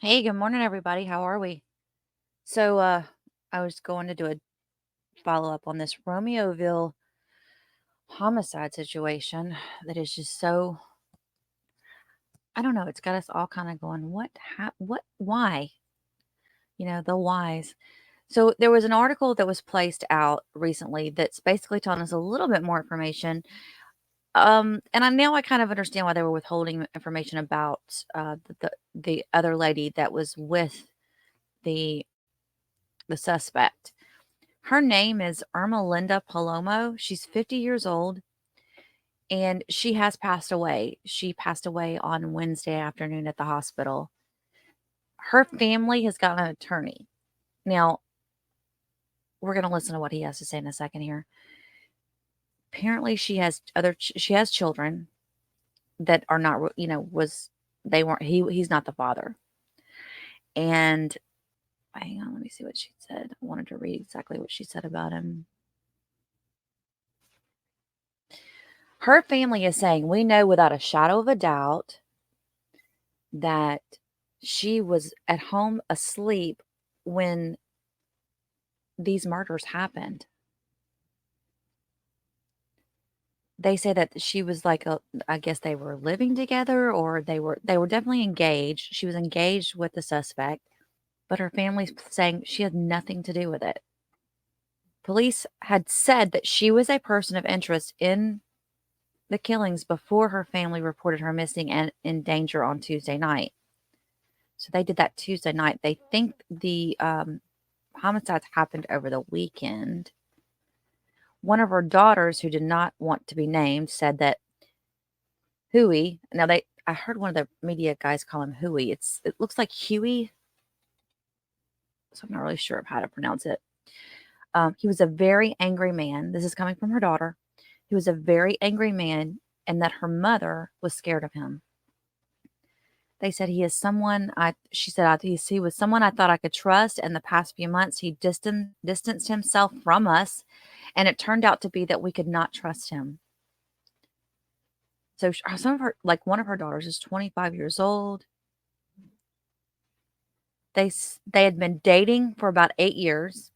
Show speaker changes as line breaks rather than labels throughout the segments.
Hey, good morning, everybody. How are we? So, I was going to do a follow-up on this Romeoville homicide situation that is just so, I don't know, it's got us all kind of going, why? The whys. So there was an article that was placed out recently that's basically telling us a little bit more information. And now I kind of understand why they were withholding information about the other lady that was with the the suspect. Her name is Irma Linda Palomo. She's 50 years old and she has passed away. She passed away on Wednesday afternoon at the hospital. Her family has got an attorney. Now, we're going to listen to what he has to say in a second here. Apparently she has children that are not, he's not the father. And hang on, let me see what she said. I wanted to read exactly what she said about him. Her family is saying, we know without a shadow of a doubt that she was at home asleep when these murders happened. They say that she was I guess they were living together, or they were definitely engaged. She was engaged with the suspect, but her family's saying she had nothing to do with it. Police had said that she was a person of interest in the killings before her family reported her missing and in danger on Tuesday night. So they did that Tuesday night. They think the homicides happened over the weekend. One of her daughters, who did not want to be named, said that Huey. I heard one of the media guys call him Huey. It looks like Huey, so I'm not really sure of how to pronounce it. He was a very angry man. This is coming from her daughter. He was a very angry man, and that her mother was scared of him. They said he is someone she said he was someone I thought I could trust. And the past few months, he distanced himself from us, and it turned out to be that we could not trust him. So some of her, like one of her daughters, is 25 years old. They had been dating for about 8 years,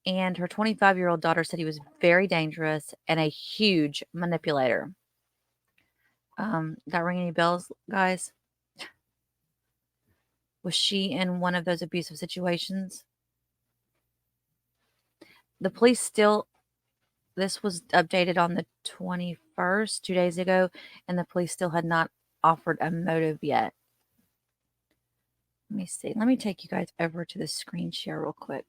and her 25-year-old daughter said he was very dangerous and a huge manipulator. That ring any bells, guys? Was she in one of those abusive situations? The police still, this was updated on the 21st, 2 days ago, and the police still had not offered a motive yet. Let me see. Let me take you guys over to the screen share real quick.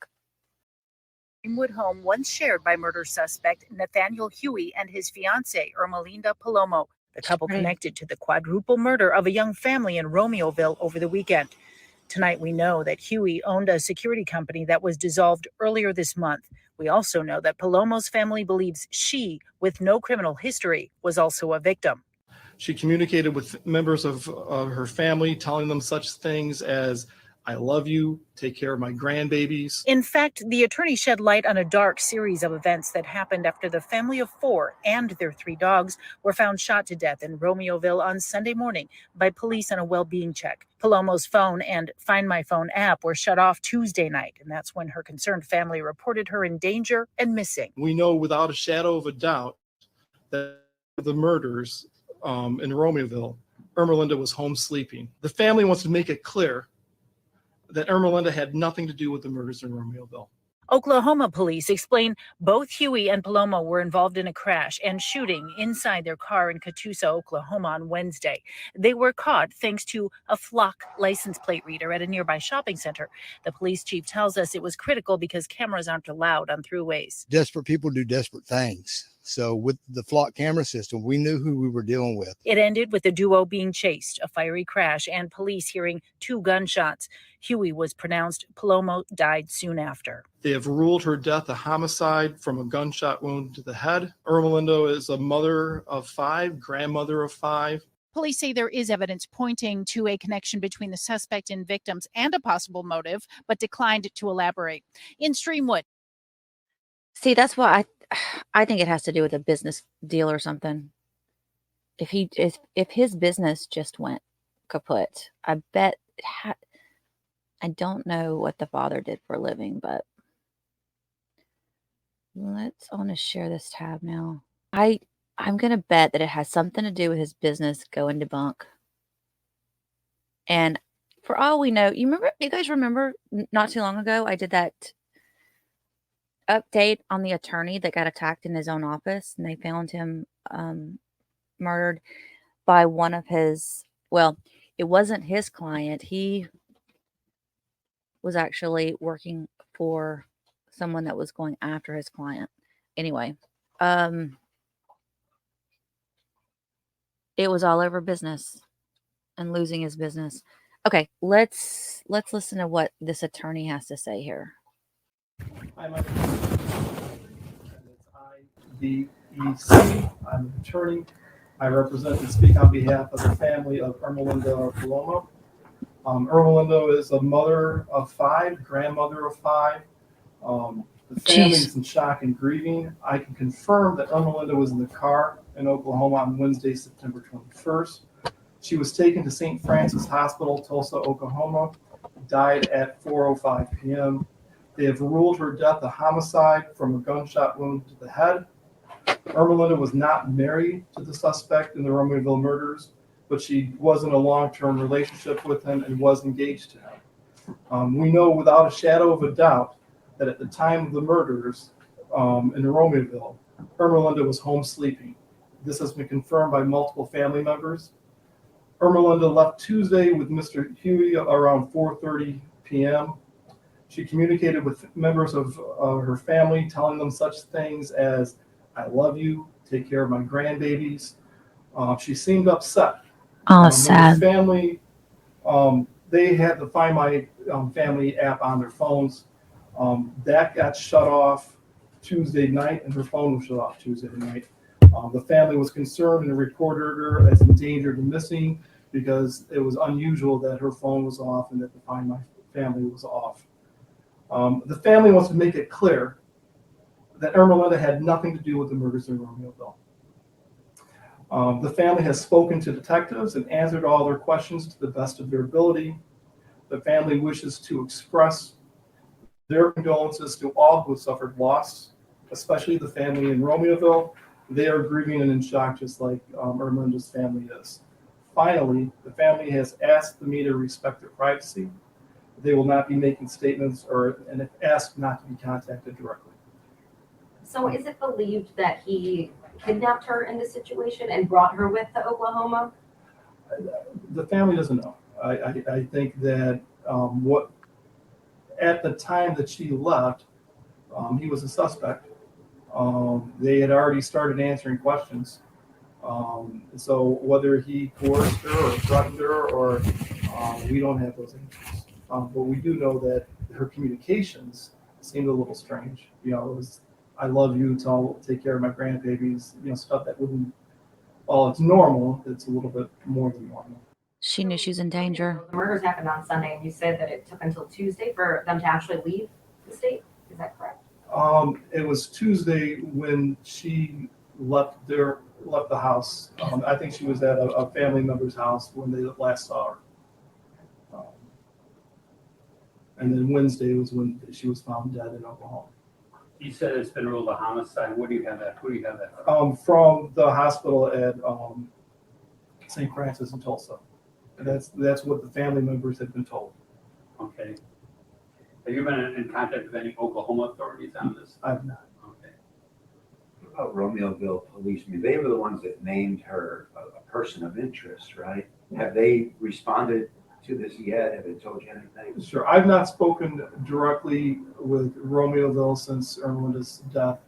Greenwood home once shared by murder suspect Nathaniel Huey and his fiancée, Irma Lindo Palomo. The couple connected to the quadruple murder of a young family in Romeoville over the weekend. Tonight, we know that Huey owned a security company that was dissolved earlier this month. We also know that Palomo's family believes she, with no criminal history, was also a victim.
She communicated with members of her family, telling them such things as, I love you, take care of my grandbabies.
In fact, the attorney shed light on a dark series of events that happened after the family of 4 and their 3 dogs were found shot to death in Romeoville on Sunday morning by police on a well-being check. Palomo's phone and Find My Phone app were shut off Tuesday night, and that's when her concerned family reported her in danger and missing.
We know without a shadow of a doubt that the murders in Romeoville, Irma Lindo was home sleeping. The family wants to make it clear that Irma Lindo had nothing to do with the murders in Romeoville.
Oklahoma police explain both Huey and Palomo were involved in a crash and shooting inside their car in Catoosa, Oklahoma on Wednesday. They were caught thanks to a flock license plate reader at a nearby shopping center. The police chief tells us it was critical because cameras aren't allowed on throughways.
Desperate people do desperate things. So with the flock camera system, we knew who we were dealing with.
It ended with the duo being chased, a fiery crash, and police hearing 2 gunshots. Huey was pronounced. Palomo died soon after.
They have ruled her death a homicide from a gunshot wound to the head. Irma Lindo is a mother of 5, grandmother of 5.
Police say there is evidence pointing to a connection between the suspect and victims and a possible motive, but declined to elaborate. In Streamwood.
See, that's why I think it has to do with a business deal or something. If his business just went kaput. I bet it had. I don't know what the father did for a living, but I want to share this tab now. I'm gonna bet that it has something to do with his business going debunk. And for all we know, you guys remember not too long ago I did that update on the attorney that got attacked in his own office, and they found him murdered by one of his, well, it wasn't his client. He was actually working for someone that was going after his client. Anyway, it was all over business and losing his business. Okay, let's listen to what this attorney has to say here.
Hi, my name is IDEC. I'm an attorney. I represent and speak on behalf of the family of Irma Lindo Palomo. Irma Lindo is a mother of 5, grandmother of 5. The family is in shock and grieving. I can confirm that Irma Lindo was in the car in Oklahoma on Wednesday, September 21st. She was taken to St. Francis Hospital, Tulsa, Oklahoma, died at 4:05 p.m. They have ruled her death a homicide from a gunshot wound to the head. Irma Lindo was not married to the suspect in the Romeoville murders, but she was in a long-term relationship with him and was engaged to him. We know without a shadow of a doubt that at the time of the murders in Romeoville, Irma Lindo was home sleeping. This has been confirmed by multiple family members. Irma Lindo left Tuesday with Mr. Huey around 4:30 p.m. She communicated with members of her family, telling them such things as, "I love you, take care of my grandbabies." She seemed upset.
Oh, sad.
Her family, they had the Find My Family app on their phones. That got shut off Tuesday night, and her phone was shut off Tuesday night. The family was concerned and reported her as endangered and missing because it was unusual that her phone was off and that the Find My Family was off. The family wants to make it clear that Irma Lindo had nothing to do with the murders in Romeoville. The family has spoken to detectives and answered all their questions to the best of their ability. The family wishes to express their condolences to all who suffered loss, especially the family in Romeoville. They are grieving and in shock, just like Irma Lindo's family is. Finally, the family has asked me to respect their privacy. They will not be making statements and if asked not to be contacted directly.
So is it believed that he kidnapped her in this situation and brought her with to Oklahoma?
The family doesn't know. I think that what at the time that she left, he was a suspect. They had already started answering questions. So whether he coerced her or threatened her, or we don't have those answers. But we do know that her communications seemed a little strange. It was, "I love you, take care of my grandbabies," stuff that wouldn't, while it's normal, it's a little bit more than normal.
She knew she was in danger.
The murders happened on Sunday, and you said that it took until Tuesday for them to actually leave the state. Is that correct?
It was Tuesday when she left the house. I think she was at a family member's house when they last saw her. And then Wednesday was when she was found dead in Oklahoma.
You said it's been ruled a homicide. Who do you have that
From the hospital at St. Francis in Tulsa. And that's what the family members had been told.
Okay. Have you been in contact with any Oklahoma authorities on this?
I've not.
Okay.
What about Romeoville police? I mean, they were the ones that named her a person of interest, right? Have they responded to this yet? Have they told you anything?
Sure. I've not spoken directly with Romeoville since Irma Lindo's death.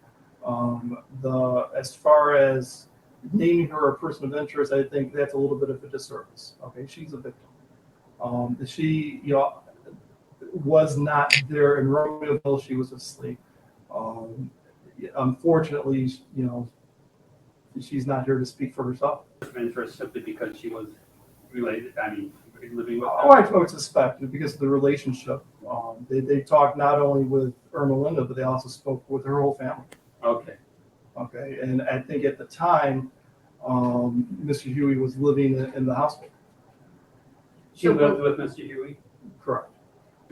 As far as naming her a person of interest, I think that's a little bit of a disservice. Okay, she's a victim. She, was not there in Romeoville. She was asleep. Unfortunately, she's not here to speak for herself.
Of interest simply because she was related. I mean, living with.
Oh, I would suspect because of the relationship. They talked not only with Irma Lindo, but they also spoke with her whole family.
Okay.
Okay, and I think at the time, Mr. Huey was living in the hospital.
She lived with Mr. Huey?
Correct.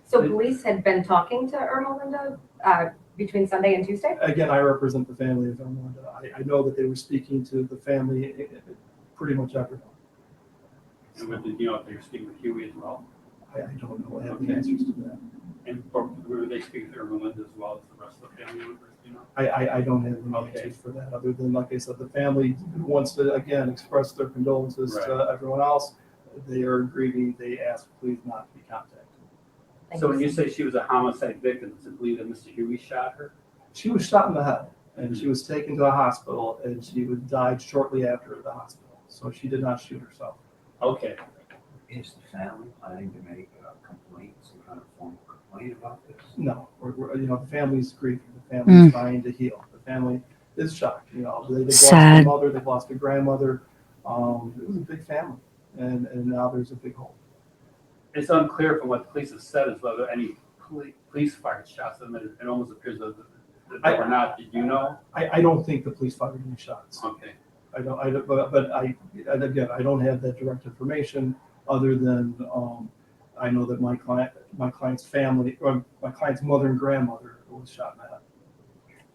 So police had been talking to Irma Lindo between Sunday and Tuesday?
Again, I represent the family of Irma Lindo. I know that they were speaking to the family pretty much everyone.
And did you know if they were speaking with Huey as well?
I don't know. I have the answers to that.
And were they speaking to Irma Lindo as well as the rest of the family members, you know?
I don't have any answers for that, other than, like I said, the family wants to, again, express their condolences to everyone else. They are grieving. They ask, please not to be contacted.
So when you say she was a homicide victim, does it believe that Mr. Huey shot her?
She was shot in the head, and she was taken to a hospital, and she died shortly after the hospital. So she did not shoot herself.
Okay.
Is the family planning to make a complaint, some kind of formal complaint about this?
No, the family's grieving. The family's trying to heal. The family is shocked. They've lost a mother, they've lost a grandmother. It was a big family, and now there's a big hole.
It's unclear from what the police have said as whether any police fired shots at them. It almost appears that they were not. Did you know?
I don't think the police fired any shots.
Okay.
And again, I don't have that direct information other than I know that my client's family, or my client's mother and grandmother was shot in the head.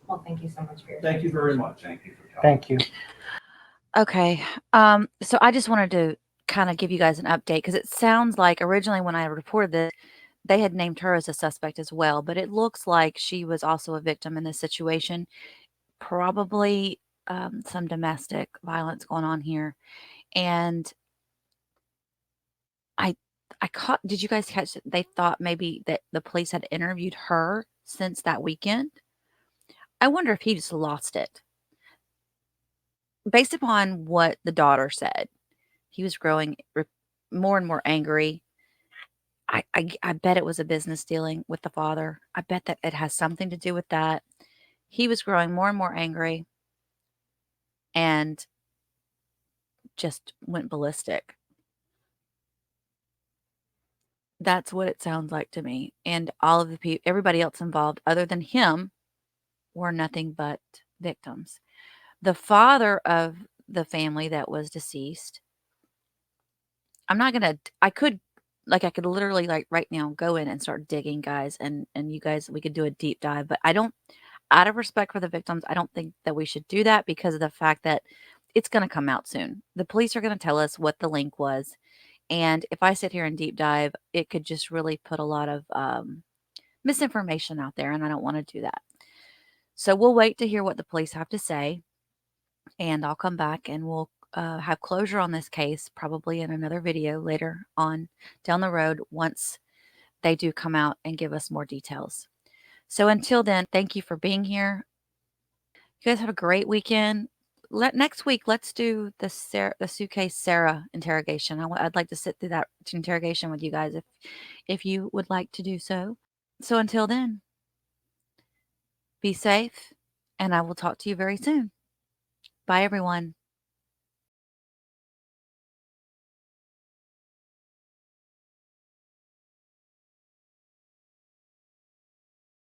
Well, thank you so much for your
Thank you very much.
Thank you for talking.
Thank you.
Okay. So I just wanted to kind of give you guys an update because it sounds like originally when I reported this, they had named her as a suspect as well, but it looks like she was also a victim in this situation. Probably some domestic violence going on here. And I caught, did you guys catch it? They thought maybe that the police had interviewed her since that weekend. I wonder if he just lost it. Based upon what the daughter said, he was growing more and more angry. I bet it was a business dealing with the father. I bet that it has something to do with that. He was growing more and more angry and just went ballistic. That's what it sounds like to me. And all of the people, everybody else involved, other than him, were nothing but victims. The father of the family that was deceased, I could literally like right now go in and start digging, guys, and you guys, we could do a deep dive, but I don't, out of respect for the victims, I don't think that we should do that because of the fact that it's going to come out soon. The police are going to tell us what the link was. And if I sit here and deep dive, it could just really put a lot of misinformation out there, and I don't want to do that. So we'll wait to hear what the police have to say, and I'll come back and we'll have closure on this case, probably in another video later on down the road once they do come out and give us more details. So until then, thank you for being here. You guys have a great weekend. Next week, let's do the suitcase Sarah interrogation. I'd like to sit through that interrogation with you guys if you would like to do so. So until then, be safe, and I will talk to you very soon. Bye, everyone.